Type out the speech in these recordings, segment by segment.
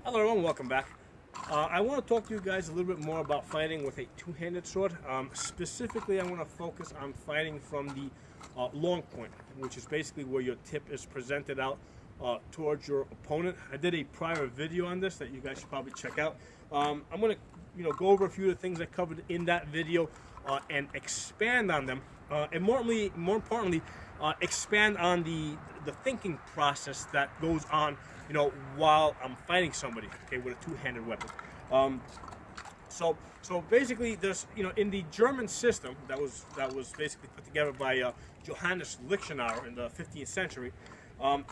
Hello everyone, welcome back. I want to talk to you guys a little bit more about fighting with a two-handed sword. Specifically, I want to focus on fighting from the long point, which is basically where your tip is presented out towards your opponent. I did a prior video on this that you guys should probably check out. I'm going to go over a few of the things I covered in that video and expand on them. And more importantly, expand on the thinking process that goes on, while I'm fighting somebody, okay, with a two-handed weapon. So basically, there's, in the German system that was basically put together by Johannes Lichtenauer in the 15th century.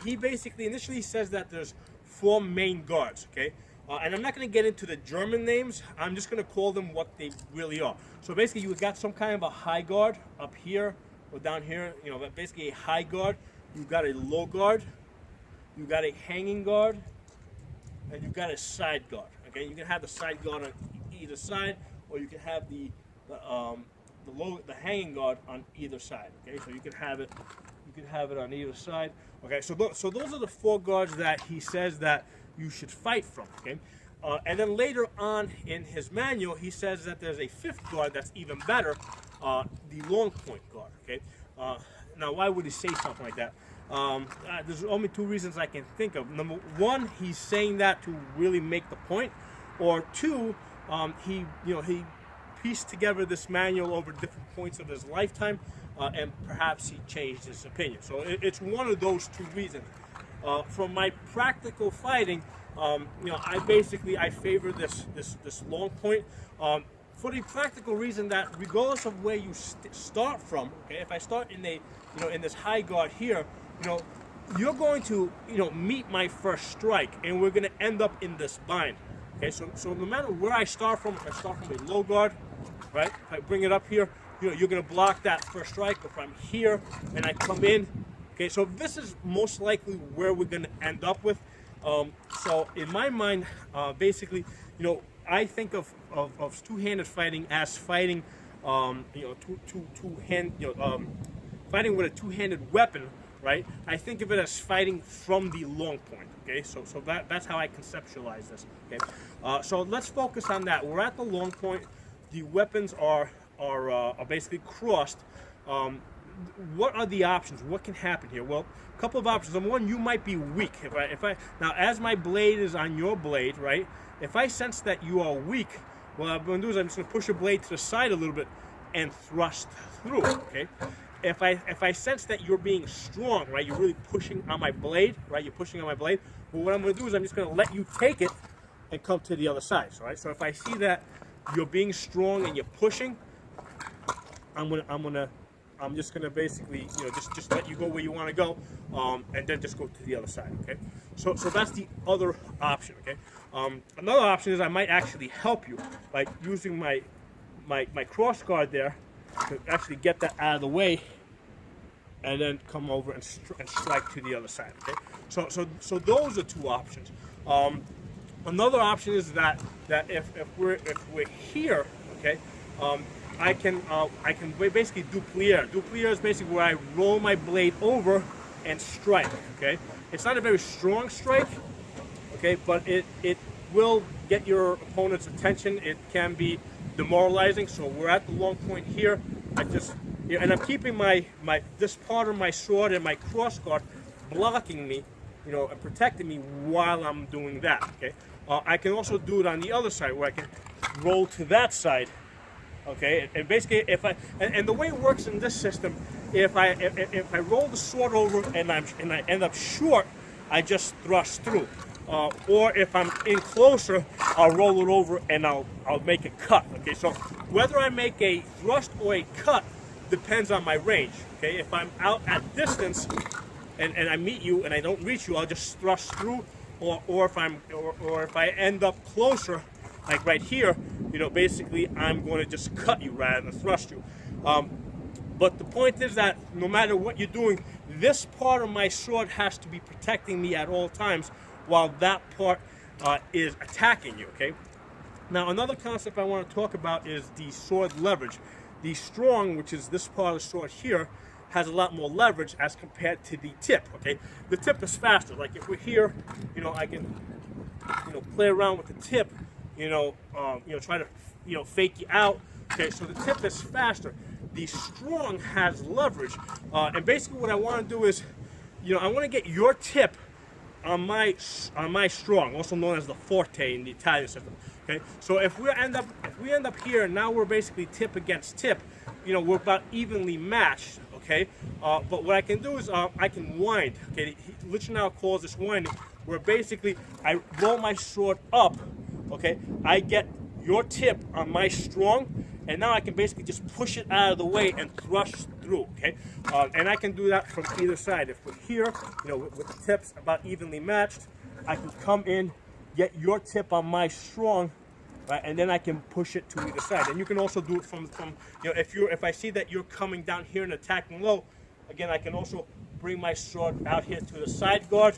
He basically initially says that there's 4 main guards, okay. And I'm not going to get into the German names. I'm just going to call them what they really are. So basically, you've got some kind of a high guard up here or down here. Basically a high guard. You've got a low guard. You've got a hanging guard, and you've got a side guard. Okay, you can have the side guard on either side, or you can have the hanging guard on either side. Okay, so you can have it on either side. Okay, so those are the 4 guards that he says that you should fight from. Okay, and then later on in his manual, he says that there's a 5th guard that's even better, the long point guard. Okay, now why would he say something like that? There's only 2 reasons I can think of. Number 1, he's saying that to really make the point, or 2, he pieced together this manual over different points of his lifetime, and perhaps he changed his opinion. So it's one of those 2 reasons. From my practical fighting, I favor this long point. For the practical reason that regardless of where you start from, okay, if I start in this high guard here, you're going to meet my first strike, and we're going to end up in this bind. Okay, so no matter where I start from, if I start from a low guard, right? If I bring it up here, you're going to block that first strike. If I'm here and I come in, okay, so this is most likely where we're going to end up with. So in my mind, basically, I think of two-handed fighting as fighting, fighting with a two-handed weapon, right? I think of it as fighting from the long point. Okay, so that's how I conceptualize this. Okay, so let's focus on that. We're at the long point. The weapons are basically crossed. What are the options? What can happen here? Well, a couple of options. Number 1, you might be weak. Now, as my blade is on your blade, right? If I sense that you are weak, what I'm going to do is I'm just going to push your blade to the side a little bit and thrust through. Okay. If I sense that you're being strong, right? You're really pushing on my blade, right? You're pushing on my blade. Well, what I'm going to do is I'm just going to let you take it and come to the other side. Right? So if I see that you're being strong and you're pushing, I'm just gonna basically, just let you go where you want to go, and then just go to the other side. Okay, so that's the other option. Okay, another option is I might actually help you by using my cross guard there to actually get that out of the way, and then come over and strike to the other side. Okay, so those are 2 options. Another option is that if we're here, okay. I can basically duplier. Duplier is basically where I roll my blade over and strike. Okay, it's not a very strong strike. Okay, but it will get your opponent's attention. It can be demoralizing. So we're at the long point here. And I'm keeping this part of my sword and my cross guard blocking me, and protecting me while I'm doing that. Okay, I can also do it on the other side where I can roll to that side. Okay, and basically, and the way it works in this system, if I roll the sword over and I end up short, I just thrust through. Or if I'm in closer, I'll roll it over and I'll make a cut. Okay, so whether I make a thrust or a cut depends on my range. Okay, if I'm out at distance and I meet you and I don't reach you, I'll just thrust through. Or if I end up closer, like right here, basically I'm going to just cut you rather than thrust you. But the point is that no matter what you're doing, this part of my sword has to be protecting me at all times while that part is attacking you, okay? Now, another concept I want to talk about is the sword leverage. The strong, which is this part of the sword here, has a lot more leverage as compared to the tip, okay? The tip is faster. Like if we're here, I can play around with the tip, try to, fake you out. Okay, so the tip is faster. The strong has leverage, and basically what I want to do is, I want to get your tip on my strong, also known as the forte in the Italian system. Okay, so if we end up here, now we're basically tip against tip. We're about evenly matched. Okay, but what I can do is I can wind. Okay, Lichenau calls this winding, where basically I roll my sword up. Okay, I get your tip on my strong, and now I can basically just push it out of the way and thrust through. Okay, and I can do that from either side. If we're here, with the tips about evenly matched, I can come in, get your tip on my strong, right, and then I can push it to either side. And you can also do it from if I see that you're coming down here and attacking low, again I can also bring my sword out here to the side guard,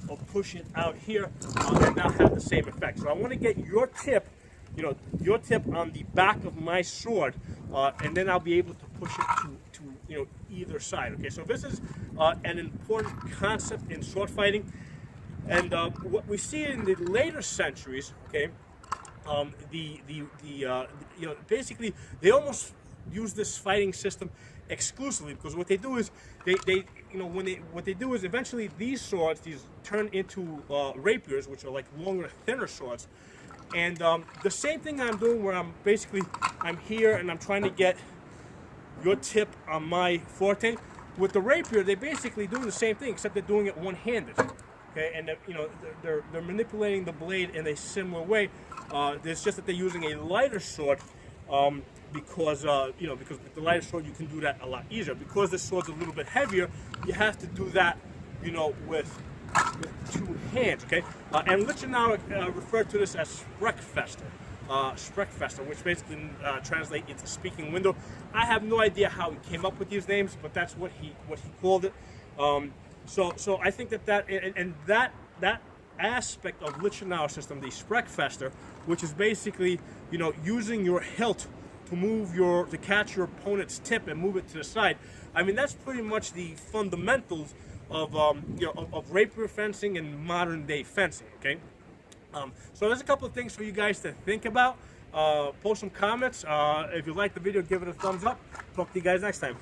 or push it out here, and now have the same effect. So I want to get your tip, your tip on the back of my sword, and then I'll be able to push it to either side. Okay, so this is an important concept in sword fighting, and what we see in the later centuries, okay, basically they almost use this fighting system exclusively, because what they do is what they do is eventually these swords turn into rapiers, which are like longer, thinner swords. And the same thing I'm doing, where I'm here and I'm trying to get your tip on my forte. With the rapier, they basically do the same thing, except they're doing it one-handed. Okay, and they're manipulating the blade in a similar way. It's just that they're using a lighter sword, because with the lighter sword you can do that a lot easier. Because this sword's a little bit heavier, you have to do that, with two hands. Okay, and Lichenau referred to this as Sprechfester, which basically translates into speaking window. I have no idea how he came up with these names, but that's what he called it. So I think that aspect of Lichenau's system, the Sprechfester, which is basically using your hilt to catch your opponent's tip and move it to the side. I mean, that's pretty much the fundamentals of rapier fencing and modern day fencing. Okay, so there's a couple of things for you guys to think about. Post some comments. If you like the video, give it a thumbs up. Talk to you guys next time.